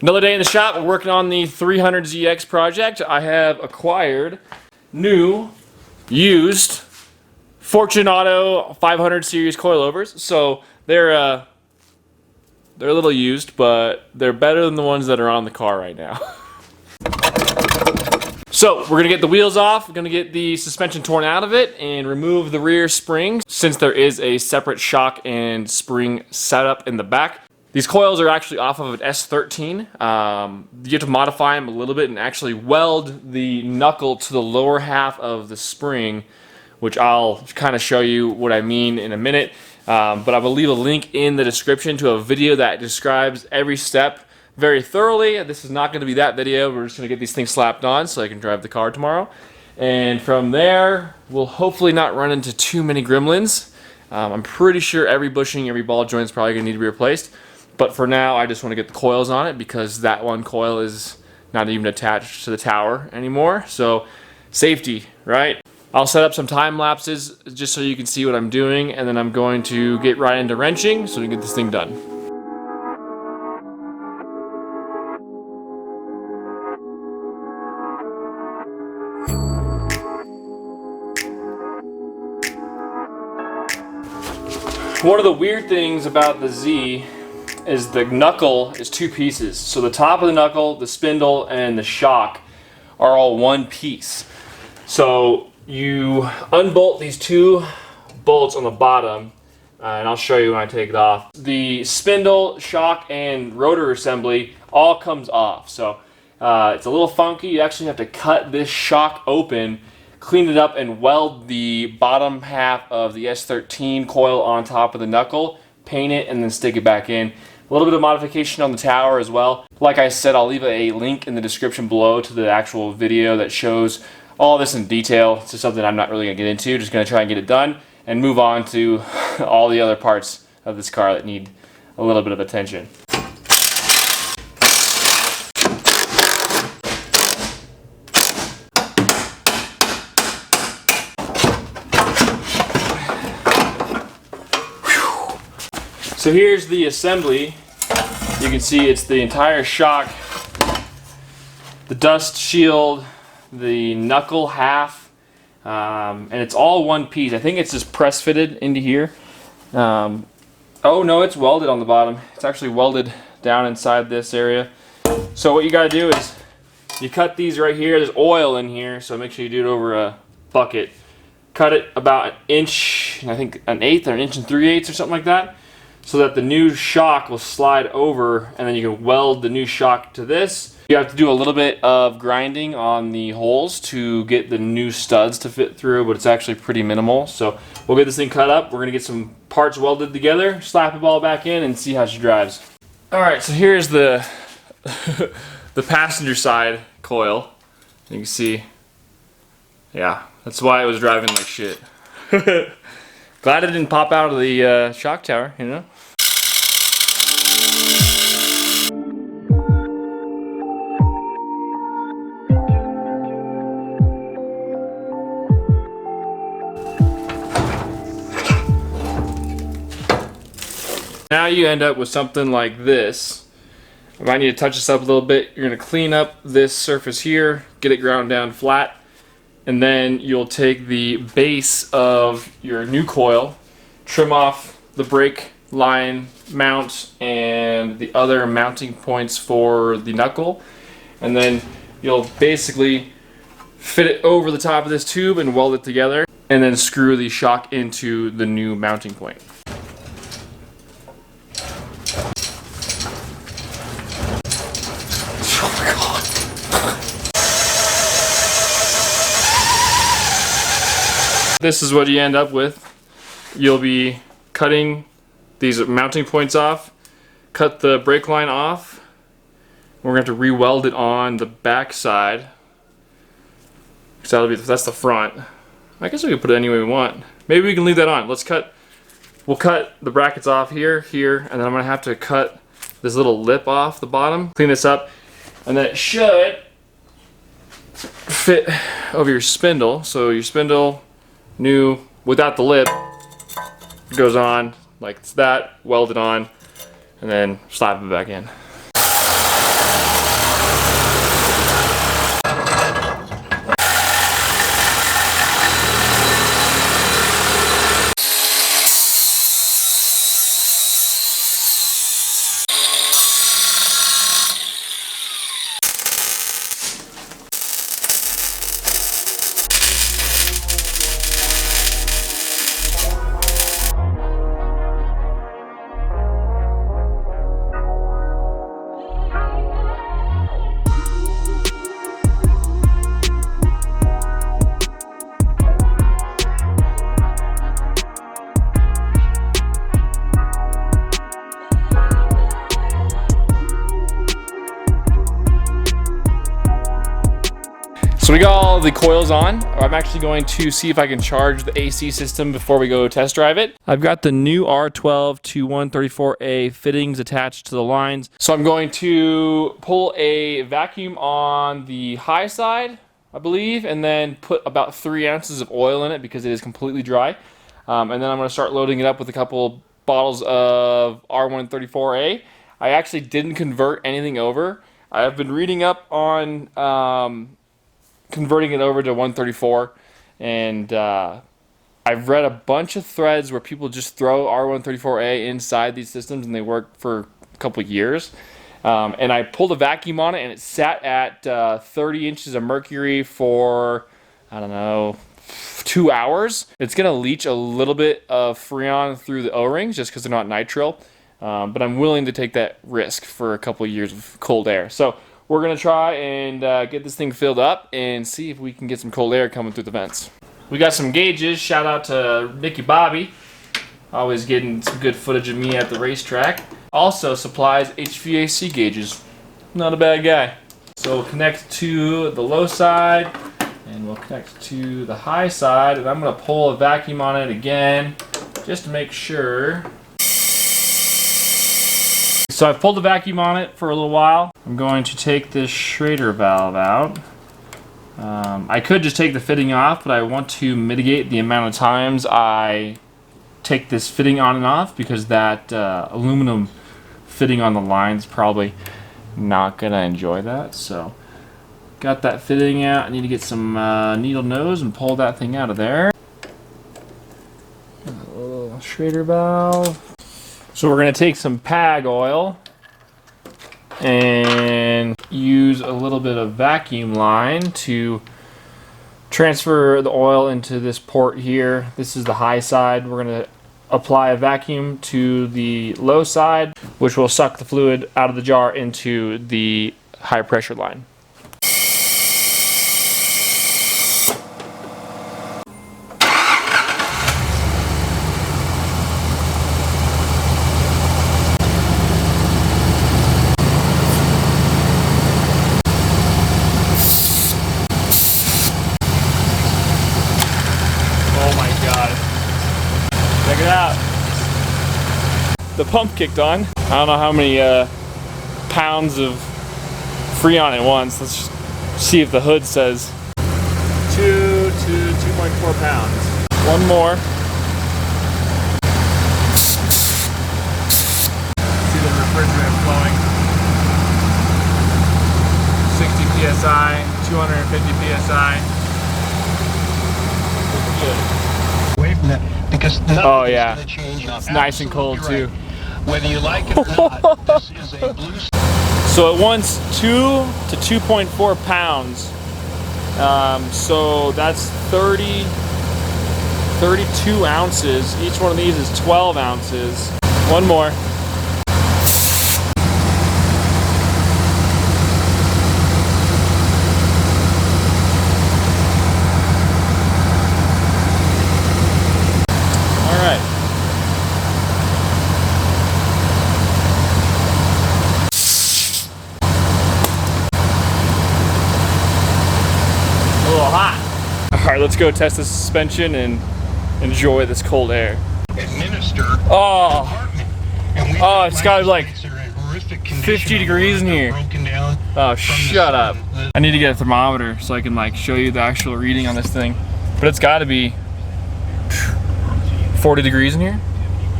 Another day in the shop, we're working on the 300ZX project. I have acquired new, used Fortunato 500 series coilovers. So they're a little used, but they're better than the ones that are on the car right now. So we're gonna get the wheels off, we're gonna get the suspension torn out of it and remove the rear springs since there is a separate shock and spring setup in the back. These coils are actually off of an S13. You have to modify them a little bit and actually weld the knuckle to the lower half of the spring, which I'll kind of show you what I mean in a minute. But I will leave a link in the description to a video that describes every step very thoroughly. This is not going to be that video. We're just going to get these things slapped on so I can drive the car tomorrow. And from there, we'll hopefully not run into too many gremlins. I'm pretty sure every bushing, every ball joint is probably going to need to be replaced. But for now, I just want to get the coils on it because that one coil is not even attached to the tower anymore. So safety, right? I'll set up some time lapses just so you can see what I'm doing, and then I'm going to get right into wrenching so we can get this thing done. One of the weird things about the Z is the knuckle is two pieces. So the top of the knuckle, the spindle, and the shock are all one piece. So you unbolt these two bolts on the bottom, and I'll show you when I take it off. The spindle, shock, and rotor assembly all comes off. So it's a little funky. You actually have to cut this shock open, clean it up, and weld the bottom half of the S13 coil on top of the knuckle, paint it, and then stick it back in. A little bit of modification on the tower as well. Like I said, I'll leave a link in the description below to the actual video that shows all this in detail. It's just something I'm not really going to get into. Just going to try and get it done and move on to all the other parts of this car that need a little bit of attention. So here's the assembly. You can see it's the entire shock, the dust shield, the knuckle half, and it's all one piece. I think it's just press fitted into here. Oh no, it's welded on the bottom. It's actually welded down inside this area. So what you gotta do is you cut these right here. There's oil in here, so make sure you do it over a bucket. Cut it about 1 inch, I think 1/8 or 1 3/8 or something like that, so that the new shock will slide over, and then you can weld the new shock to this. You have to do a little bit of grinding on the holes to get the new studs to fit through, but it's actually pretty minimal. So we'll get this thing cut up. We're gonna get some parts welded together, slap it all back in, and see how she drives. All right, so here's the the passenger side coil. You can see, yeah, that's why it was driving like shit. Glad it didn't pop out of the shock tower, you know? Now you end up with something like this. You might need to touch this up a little bit. You're going to clean up this surface here, get it ground down flat, and then you'll take the base of your new coil, trim off the brake line mount and the other mounting points for the knuckle, and then you'll basically fit it over the top of this tube and weld it together, and then screw the shock into the new mounting point. This is what you end up with. You'll be cutting these mounting points off, cut the brake line off. We're going to have to re-weld it on the back side. So that's the front. I guess we can put it any way we want. Maybe we can leave that on. We'll cut the brackets off here, and then I'm going to have to cut this little lip off the bottom, clean this up, and then it should fit over your spindle. So your spindle, new, without the lip, goes on like that, weld it on, and then slap it back in. So we got all the coils on. I'm actually going to see if I can charge the AC system before we go test drive it. I've got the new R12 to 134A fittings attached to the lines. So I'm going to pull a vacuum on the high side, I believe, and then put about 3 ounces of oil in it because it is completely dry. And then I'm going to start loading it up with a couple bottles of R134A. I actually didn't convert anything over. I've been reading up on converting it over to 134, and I've read a bunch of threads where people just throw R134A inside these systems and they work for a couple years. And I pulled a vacuum on it and it sat at 30 inches of mercury for, I don't know, 2 hours. It's gonna leach a little bit of Freon through the O-rings just because they're not nitrile, but I'm willing to take that risk for a couple of years of cold air. So we're gonna try and get this thing filled up and see if we can get some cold air coming through the vents. We got some gauges. Shout out to Nicky Bobby, always getting some good footage of me at the racetrack. Also supplies HVAC gauges. Not a bad guy. So we'll connect to the low side and we'll connect to the high side, and I'm gonna pull a vacuum on it again just to make sure. So I've pulled the vacuum on it for a little while. I'm going to take this Schrader valve out. I could just take the fitting off, but I want to mitigate the amount of times I take this fitting on and off because that aluminum fitting on the line's probably not gonna enjoy that. So got that fitting out. I need to get some needle nose and pull that thing out of there. A little Schrader valve. So we're gonna take some PAG oil and use a little bit of vacuum line to transfer the oil into this port here. This is the high side. We're gonna apply a vacuum to the low side, which will suck the fluid out of the jar into the high pressure line. Check it out. The pump kicked on. I don't know how many pounds of Freon it wants. Let's just see if the hood says 2 to 2.4 pounds. One more. See the refrigerant flowing. 60 psi, 250 psi. Looks good. Away from that. Because oh yeah, it's nice and cold too. Whether you like it or not, this is a blue. So it wants 2 to 2.4 pounds. So that's 32 ounces. Each one of these is 12 ounces. One more. Alright, let's go test the suspension and enjoy this cold air. Administer oh, it's got like 50 degrees in here. Oh, shut up. I need to get a thermometer so I can like show you the actual reading on this thing. But it's got to be 40 degrees in here?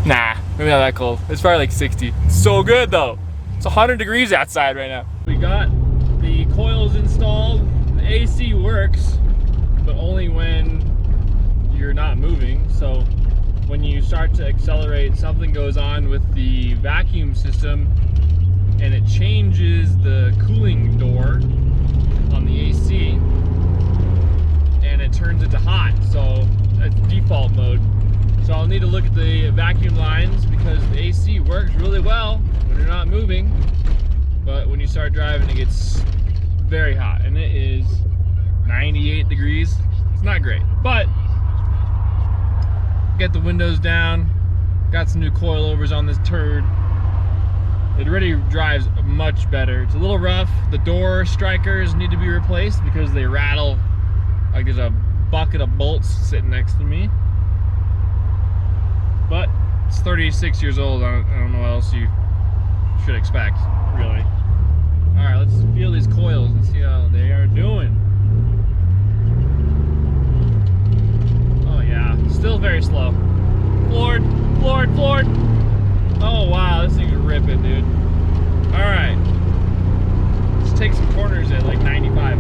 Nah, maybe not that cold. It's probably like 60. It's so good though. It's 100 degrees outside right now. We got the coils installed. The AC works, but only when you're not moving. So when you start to accelerate, something goes on with the vacuum system and it changes the cooling door on the AC and it turns it to hot. So it's default mode. So I'll need to look at the vacuum lines because the AC works really well when you're not moving, but when you start driving it gets very hot, and it is 98 degrees. It's not great, but get the windows down, got some new coilovers on this turd, It already drives much better. It's a little rough. The door strikers need to be replaced because they rattle. Like there's a bucket of bolts sitting next to me. But it's 36 years old. I don't know what else you should expect, really. All right, let's feel these coils and see how they are doing. Oh yeah, still very slow. Floored, floored, floored. Oh wow, this thing's ripping, dude. All right, let's take some corners at like 95.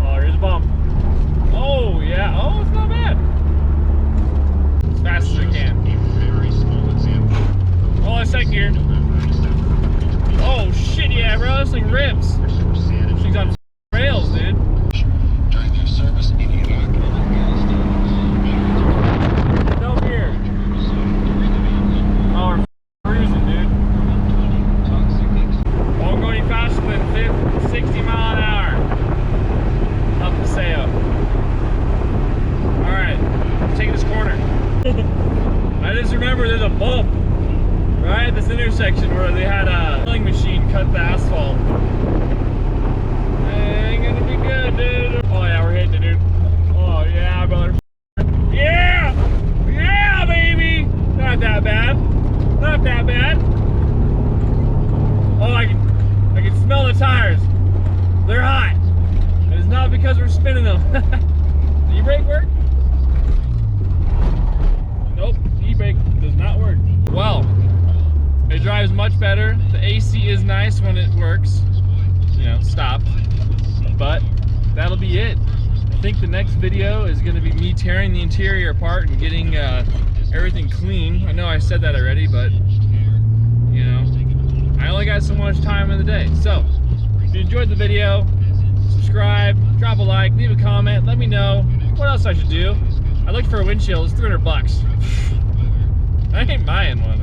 Oh, here's a bump. Oh yeah, oh, it's not bad. As fast as I can. Oh, that's second gear. Oh shit, yeah, bro, this thing rips. This thing's on rails, dude. No gear. Oh, we're cruising, dude. Won't go any faster than 60 mile an hour. Up the Paseo. Alright, taking this corner. I just remember there's a bump right at this intersection where they had a milling machine cut the asphalt. Ain't gonna be good, dude. Oh yeah, we're hitting it, dude. Oh yeah, brother. Yeah! Yeah, baby! Not that bad. Not that bad. Oh, I can smell the tires. They're hot. And it's not because we're spinning them. The e-brake work? Nope, e-brake does not work. Well, it drives much better. The AC is nice when it works. You know, stopped. But that'll be it. I think the next video is going to be me tearing the interior apart and getting everything clean. I know I said that already, but you know, I only got so much time in the day. So, if you enjoyed the video, subscribe, drop a like, leave a comment, let me know what else I should do. I looked for a windshield, it's $300 bucks. I ain't buying one.